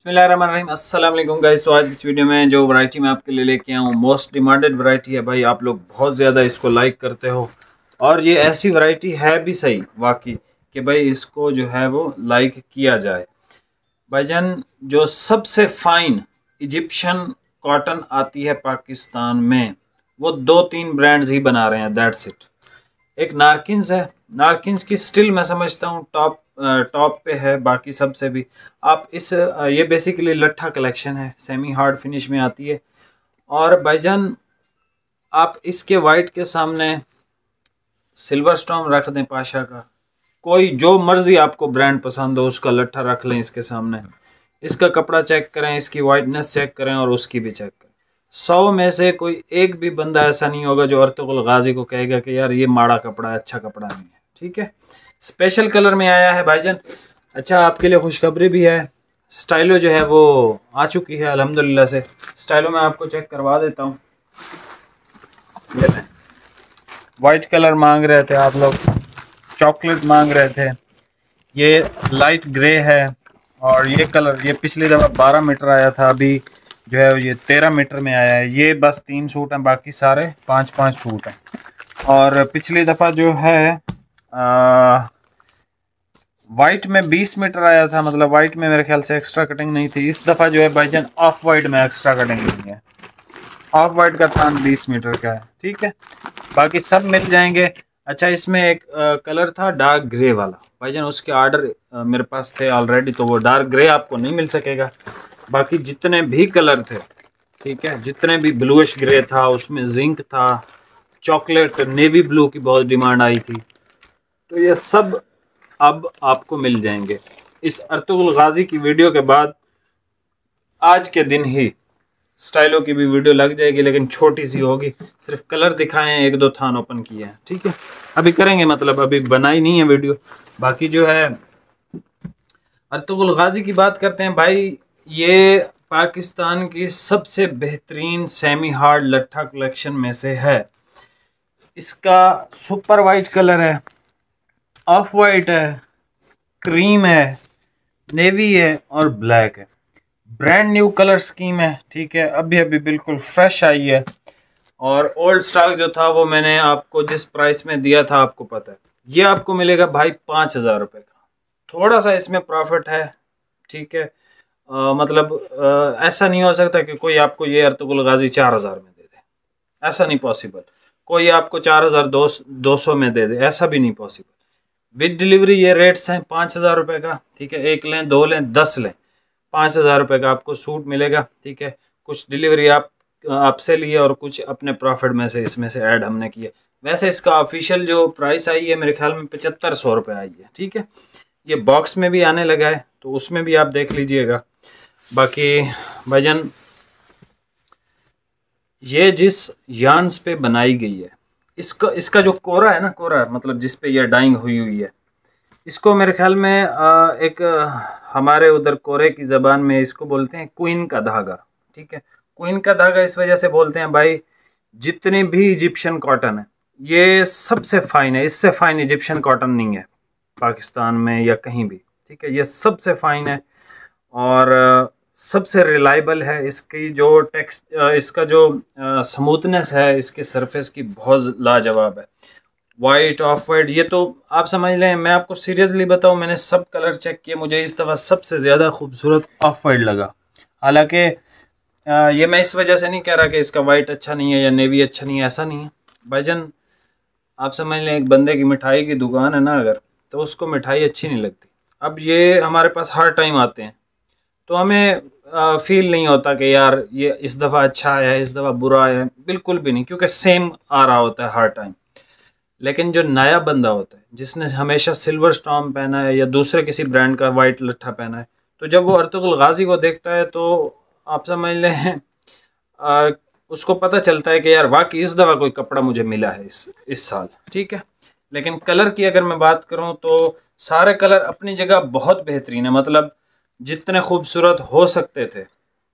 बिस्मिल्लाहिर्रहमानिर्रहीम। अस्सलाम वालेकुम गाइस। तो आज की इस वीडियो में जो वैरायटी मैं आपके लिए लेके आया हूँ, मोस्ट डिमांडेड वैरायटी है भाई। आप लोग बहुत ज़्यादा इसको लाइक करते हो और ये ऐसी वैरायटी है भी सही वाकई कि भाई इसको जो है वो लाइक किया जाए। भाईजान, जो सबसे फाइन इजिप्शियन कॉटन आती है पाकिस्तान में, वो 2-3 ब्रांड्स ही बना रहे हैं, दैट्स इट। एक नारकिन्स है, नारकिन्स की स्टिल मैं समझता हूँ टॉप पे है बाकी सबसे भी। आप ये बेसिकली लट्ठा कलेक्शन है, सेमी हार्ड फिनिश में आती है। और भाईजान, आप इसके वाइट के सामने सिल्वर स्टॉर्म रख दें पाशा का, कोई जो मर्जी आपको ब्रांड पसंद हो उसका लट्ठा रख लें इसके सामने, इसका कपड़ा चेक करें, इसकी वाइटनेस चेक करें और उसकी भी चेक करें। 100 में से कोई एक भी बंदा ऐसा नहीं होगा जो अर्तुगरुल गाजी को कहेगा कि यार ये माड़ा कपड़ा है, अच्छा कपड़ा नहीं है। ठीक है, स्पेशल कलर में आया है भाईजान। अच्छा, आपके लिए खुशखबरी भी है, स्टाइलो जो है वो आ चुकी है अल्हम्दुलिल्लाह से। स्टाइलो में आपको चेक करवा देता हूँ। वाइट कलर मांग रहे थे आप लोग, चॉकलेट मांग रहे थे, ये लाइट ग्रे है। और ये कलर ये पिछली दफ़ा 12 मीटर आया था, अभी जो है ये 13 मीटर में आया है। ये बस 3 सूट हैं, बाकी सारे 5-5 सूट हैं। और पिछली दफ़ा जो है वाइट में 20 मीटर आया था, मतलब वाइट में मेरे ख्याल से एक्स्ट्रा कटिंग नहीं थी। इस दफ़ा जो है भाईजान ऑफ वाइट में एक्स्ट्रा कटिंग नहीं है, ऑफ वाइट का थान 20 मीटर का है। ठीक है, बाकी सब मिल जाएंगे। अच्छा, इसमें एक कलर था डार्क ग्रे वाला भाईजान, उसके ऑर्डर मेरे पास थे ऑलरेडी, तो वो डार्क ग्रे आपको नहीं मिल सकेगा। बाकी जितने भी कलर थे, ठीक है, जितने भी ब्लूइश ग्रे था, उसमें जिंक था, चॉकलेट नेवी ब्लू की बहुत डिमांड आई थी, तो ये सब अब आपको मिल जाएंगे। इस अर्तुगरुल गाजी की वीडियो के बाद आज के दिन ही स्टाइलो की भी वीडियो लग जाएगी, लेकिन छोटी सी होगी, सिर्फ कलर दिखाए हैं, 1-2 थान ओपन किए हैं। ठीक है, अभी करेंगे, मतलब अभी बनाई नहीं है वीडियो। बाकी जो है अर्तुगरुल गाजी की बात करते हैं भाई। ये पाकिस्तान की सबसे बेहतरीन सेमी हार्ड लट्ठा कलेक्शन में से है। इसका सुपर वाइट कलर है, ऑफ वाइट है, क्रीम है, नेवी है और ब्लैक है। ब्रांड न्यू कलर स्कीम है। ठीक है, अभी अभी बिल्कुल फ्रेश आई है। और ओल्ड स्टॉक जो था वो मैंने आपको जिस प्राइस में दिया था आपको पता है, ये आपको मिलेगा भाई 5,000 रुपये का। थोड़ा सा इसमें प्रॉफिट है। ठीक है, मतलब ऐसा नहीं हो सकता कि कोई आपको ये अर्तुगरुल गाजी 4,000 में दे दे, ऐसा नहीं पॉसिबल। कोई आपको 4,200 में दे दे, ऐसा भी नहीं पॉसिबल। विद डिलीवरी ये रेट्स हैं 5,000 रुपये का। ठीक है, 1 लें, 2 लें, 10 लें, 5,000 रुपये का आपको सूट मिलेगा। ठीक है, कुछ डिलीवरी आपसे लिए और कुछ अपने प्रॉफिट में से इसमें से ऐड हमने किए। वैसे इसका ऑफिशियल जो प्राइस आई है मेरे ख्याल में 7500 रुपये आई है। ठीक है, ये बॉक्स में भी आने लगा है, तो उसमें भी आप देख लीजिएगा। बाकी भाईजान, ये जिस यार्न्स पे बनाई गई है, इसका जो कोरा है ना, कोरा मतलब जिस पे ये डाइंग हुई हुई है, इसको मेरे ख्याल में एक हमारे उधर कोरे की ज़बान में इसको बोलते हैं क्वीन का धागा। ठीक है, क्वीन का धागा इस वजह से बोलते हैं भाई, जितनी भी इजिप्शियन कॉटन है ये सबसे फाइन है, इससे फाइन इजिप्शियन कॉटन नहीं है पाकिस्तान में या कहीं भी। ठीक है, ये सबसे फाइन है और सबसे रिलायबल है। इसकी जो इसका जो स्मूथनेस है इसकी सरफेस की बहुत लाजवाब है। वाइट, ऑफ वाइट, ये तो आप समझ लें, मैं आपको सीरियसली बताऊं, मैंने सब कलर चेक किए, मुझे इस दफ़ा सबसे ज़्यादा खूबसूरत ऑफ वाइट लगा। हालांकि ये मैं इस वजह से नहीं कह रहा कि इसका वाइट अच्छा नहीं है या नेवी अच्छा नहीं है, ऐसा नहीं है भाईजान। आप समझ लें, एक बंदे की मिठाई की दुकान है ना अगर, तो उसको मिठाई अच्छी नहीं लगती। अब ये हमारे पास हर टाइम आते हैं, तो हमें फील नहीं होता कि यार ये इस दफ़ा अच्छा आया है, इस दफ़ा बुरा आया है, बिल्कुल भी नहीं, क्योंकि सेम आ रहा होता है हर टाइम। लेकिन जो नया बंदा होता है जिसने हमेशा सिल्वर स्टॉर्म पहना है या दूसरे किसी ब्रांड का वाइट लट्ठा पहना है, तो जब वो अर्तुगरुल गाजी को देखता है तो आप समझ लें उसको पता चलता है कि यार वाकई इस दफ़ा कोई कपड़ा मुझे मिला है इस साल। ठीक है, लेकिन कलर की अगर मैं बात करूं तो सारे कलर अपनी जगह बहुत बेहतरीन है, मतलब जितने खूबसूरत हो सकते थे,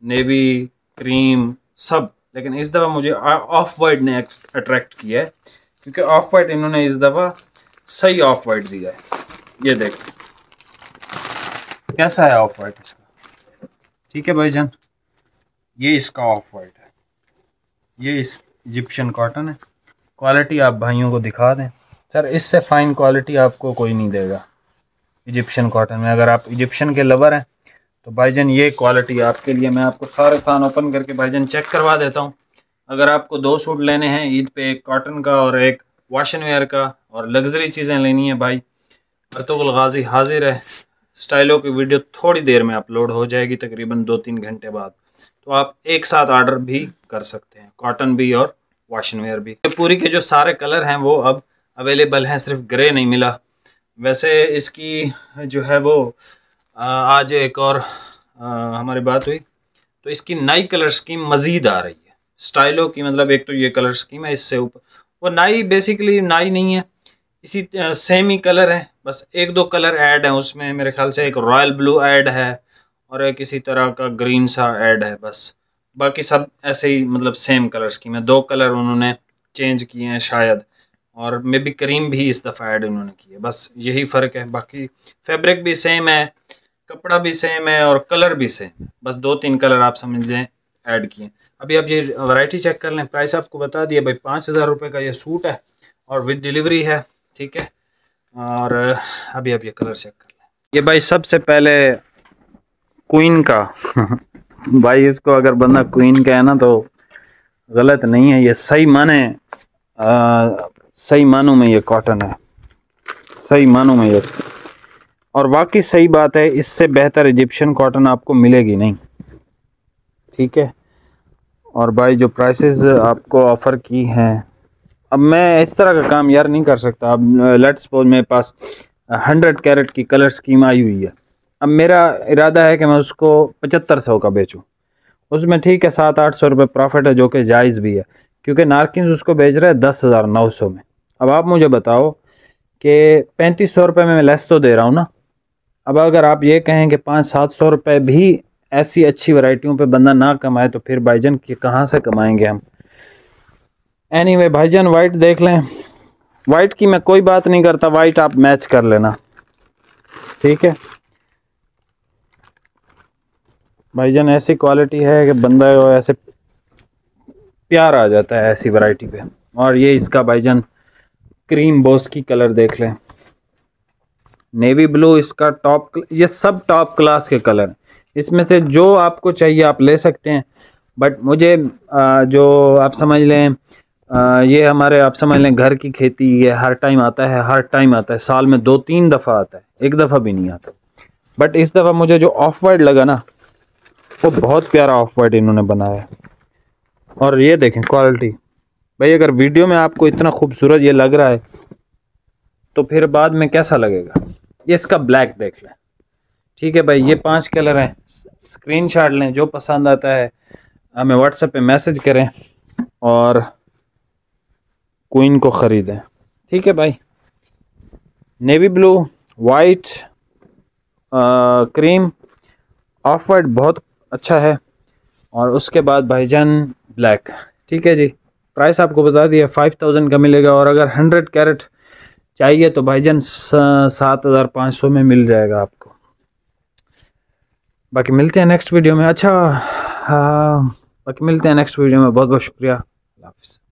नेवी, क्रीम, सब। लेकिन इस दफ़ा मुझे ऑफ वाइट ने अट्रैक्ट किया है, क्योंकि ऑफ वाइट इन्होंने इस दफ़ा सही ऑफ वाइट दिया है। ये देखो कैसा है ऑफ वाइट इसका, ठीक है भाईजान, ये इसका ऑफ वाइट है, ये इस इजिप्शियन कॉटन है। क्वालिटी आप भाइयों को दिखा दें सर, इससे फ़ाइन क्वालिटी आपको कोई नहीं देगा इजिप्शियन कॉटन में। अगर आप इजिप्शियन के लवर हैं तो भाईजान ये क्वालिटी आपके लिए। मैं आपको सारे थान ओपन करके भाईजान चेक करवा देता हूँ। अगर आपको 2 सूट लेने हैं ईद पे, एक कॉटन का और एक वाशन वेयर का, और लग्जरी चीज़ें लेनी है भाई, अर्तुगरुल गाजी हाजिर है। स्टाइलों की वीडियो थोड़ी देर में अपलोड हो जाएगी, तकरीबन 2-3 घंटे बाद, तो आप एक साथ ऑर्डर भी कर सकते हैं, कॉटन भी और वाशन वेयर भी। पूरी के जो सारे कलर हैं वो अब अवेलेबल हैं, सिर्फ ग्रे नहीं मिला। वैसे इसकी जो है वो आज एक और हमारी बात हुई तो इसकी नई कलर स्कीम मज़ीद आ रही है स्टाइलों की। मतलब एक तो ये कलर स्कीम है, इससे ऊपर वो नई, बेसिकली नई नहीं है, इसी सेम ही कलर है, बस 1-2 कलर ऐड है उसमें। मेरे ख्याल से एक रॉयल ब्लू ऐड है और एक इसी तरह का ग्रीन सा ऐड है, बस बाकी सब ऐसे ही, मतलब सेम कलर स्कीम है। 2 कलर उन्होंने चेंज किए हैं शायद, और मे बी क्रीम भी इस दफ़ा ऐड उन्होंने की है, बस यही फ़र्क है। बाकी फैब्रिक भी सेम है, कपड़ा भी सेम है और कलर भी सेम है, बस 2-3 कलर आप समझ लें ऐड किए। अभी आप ये वैरायटी चेक कर लें, प्राइस आपको बता दिया भाई, 5000 रुपये का ये सूट है और विद डिलीवरी है, ठीक है। और अभी आप ये कलर चेक कर लें। ये भाई सबसे पहले क्वीन का भाई इसको अगर बंदा क्वीन का है ना तो गलत नहीं है, ये सही मानों में ये कॉटन है, सही मानों में ये, और वाकई सही बात है, इससे बेहतर इजिप्शियन कॉटन आपको मिलेगी नहीं, ठीक है। और भाई जो प्राइसेस आपको ऑफ़र की हैं, अब मैं इस तरह का काम यार नहीं कर सकता। अब लेट्स सपोज मेरे पास 100 कैरेट की कलर स्कीम आई हुई है, अब मेरा इरादा है कि मैं उसको 7500 का बेचूं, उसमें ठीक है 700-800 रुपये प्रॉफिट है, जो कि जायज़ भी है, क्योंकि नारकिन्स उसको बेच रहे हैं 10,900 में। अब आप मुझे बताओ कि 3500 रुपये में मैं लेस तो दे रहा हूँ ना। अब अगर आप ये कहें कि 500-700 रुपये भी ऐसी अच्छी वैरायटियों पे बंदा ना कमाए तो फिर भाईजान कि कहाँ से कमाएंगे हम। एनीवे भाईजान वाइट देख लें, वाइट की मैं कोई बात नहीं करता, वाइट आप मैच कर लेना, ठीक है भाईजान। ऐसी क्वालिटी है कि बंदा ऐसे प्यार आ जाता है ऐसी वैरायटी पे। और ये इसका भाईजान क्रीम बोस की कलर देख लें, नेवी ब्लू इसका टॉप, ये सब टॉप क्लास के कलर, इसमें से जो आपको चाहिए आप ले सकते हैं। बट मुझे जो आप समझ लें, ये हमारे आप समझ लें घर की खेती, ये हर टाइम आता है, हर टाइम आता है, साल में 2-3 दफ़ा आता है, एक दफ़ा भी नहीं आता। बट इस दफ़ा मुझे जो ऑफ वाइट लगा ना, वो बहुत प्यारा ऑफ वाइट इन्होंने बनाया है। और ये देखें क्वालिटी भाई, अगर वीडियो में आपको इतना खूबसूरत ये लग रहा है तो फिर बाद में कैसा लगेगा। ये इसका ब्लैक देख लें, ठीक है भाई। ये 5 कलर हैं, स्क्रीनशॉट लें, जो पसंद आता है हमें व्हाट्सएप पे मैसेज करें और क्वीन को ख़रीदें, ठीक है भाई। Navy blue, white, cream, of white बहुत अच्छा है, और उसके बाद भाईजान ब्लैक, ठीक है जी। प्राइस आपको बता दिया 5000 का मिलेगा, और अगर 100 कैरेट चाहिए तो भाईजान 7500 में मिल जाएगा आपको। बाकी मिलते हैं नेक्स्ट वीडियो में। अच्छा हाँ, बाकी मिलते हैं नेक्स्ट वीडियो में। बहुत बहुत शुक्रिया, अल्लाह हाफ़िज़।